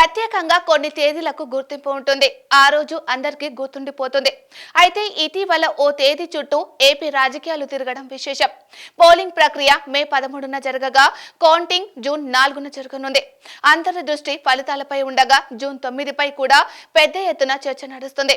ప్రత్యేకంగా కొన్ని తేదీలకు గుర్తింపు ఉంటుంది. ఆ రోజు అందరికీ గుర్తుండిపోతుంది. అయితే ఇటీవల ఓ తేదీ చుట్టూ ఏపీ రాజకీయాలు తిరగడం విశేషం. పోలింగ్ ప్రక్రియ మే 13న జరగగా కౌంటింగ్ జూన్ 4న జరగనుంది. అందరి దృష్టి ఫలితాలపై ఉండగా జూన్ 9పై కూడా పెద్ద ఎత్తున చర్చ నడుస్తుంది.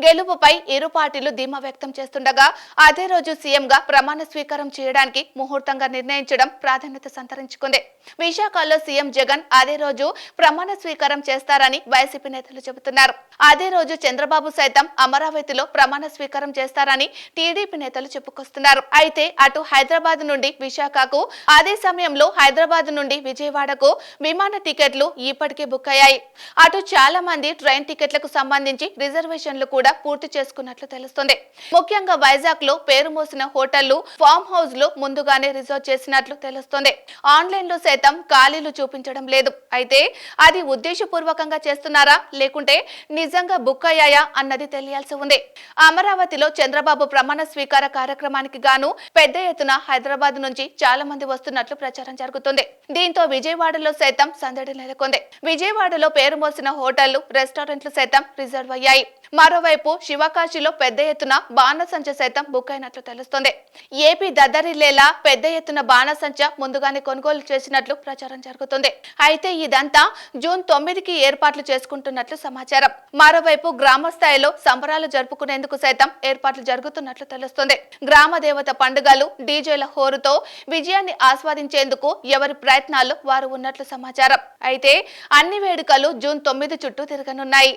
గెలుపుపై ఇరు పార్టీలు ధీమా వ్యక్తం చేస్తుండగా అదే రోజు సీఎంగా ప్రమాణ స్వీకారం చేయడానికి ముహూర్తంగా నిర్ణయించడం ప్రాధాన్యత సంతరించుకుంది. విశాఖలో సీఎం జగన్ అదే రోజు ప్రమాణ స్వీకారం చేస్తారని వైసీపీ నేతలు చెబుతున్నారు. అదే రోజు చంద్రబాబు సైతం అమరావతిలో ప్రమాణ స్వీకారం చేస్తారని టీడీపీ నేతలు చెప్పుకొస్తున్నారు. అయితే అటు హైదరాబాద్ నుండి విశాఖకు, అదే సమయంలో హైదరాబాద్ నుండి విజయవాడకు విమాన టికెట్లు ఇప్పటికే బుక్ అయ్యాయి. అటు చాలా మంది ట్రైన్ టికెట్లకు సంబంధించి రిజర్వేషన్లు కూడా పూర్తి చేసుకున్నట్లు తెలుస్తుంది. ముఖ్యంగా వైజాగ్ లో పేరు మోసిన హోటళ్లు, ఫామ్ హౌస్ లు ముందుగానే రిజర్వ్ చేసినట్లు తెలుస్తుంది. ఆన్లైన్ లో సైతం ఖాళీలు చూపించడం లేదు. అయితే అది ఉద్దేశపూర్వకంగా చేస్తున్నారా లేకుంటే నిజంగా బుక్ అయ్యాయా అన్నది తెలియాల్సి ఉంది. అమరావతిలో చంద్రబాబు ప్రమాణ స్వీకార కార్యక్రమానికి గాను పెద్ద ఎత్తున హైదరాబాద్ నుంచి చాలా మంది వస్తున్నట్లు ప్రచారం జరుగుతుంది. దీంతో విజయవాడలో సైతం సందడి నెలకొంది. విజయవాడలో పేరు మోసిన హోటళ్లు, రెస్టారెంట్లు సైతం రిజర్వ్ అయ్యాయి. మరోవైపు శివకాశిలో పెద్ద ఎత్తున బాణసంచ సైతం బుక్ అయినట్లు తెలుస్తుంది. ఏపీ దద్దరిల్లేలా పెద్ద ఎత్తున బాణసంచ ముందుగానే కొనుగోలు చేసినట్లు ప్రచారం జరుగుతుంది. అయితే ఇదంతా జూన్ 9కి ఏర్పాట్లు చేసుకుంటున్నట్లు సమాచారం. మరోవైపు గ్రామ స్థాయిలో సంబరాలు జరుపుకునేందుకు సైతం ఏర్పాట్లు జరుగుతున్నట్లు తెలుస్తుంది. గ్రామ దేవత పండుగలు, డీజేల హోరుతో విజయాన్ని ఆస్వాదించేందుకు ఎవరి ప్రయత్నాల్లో వారు ఉన్నట్లు సమాచారం. అయితే అన్ని వేడుకలు జూన్ 9 చుట్టూ తిరగనున్నాయి.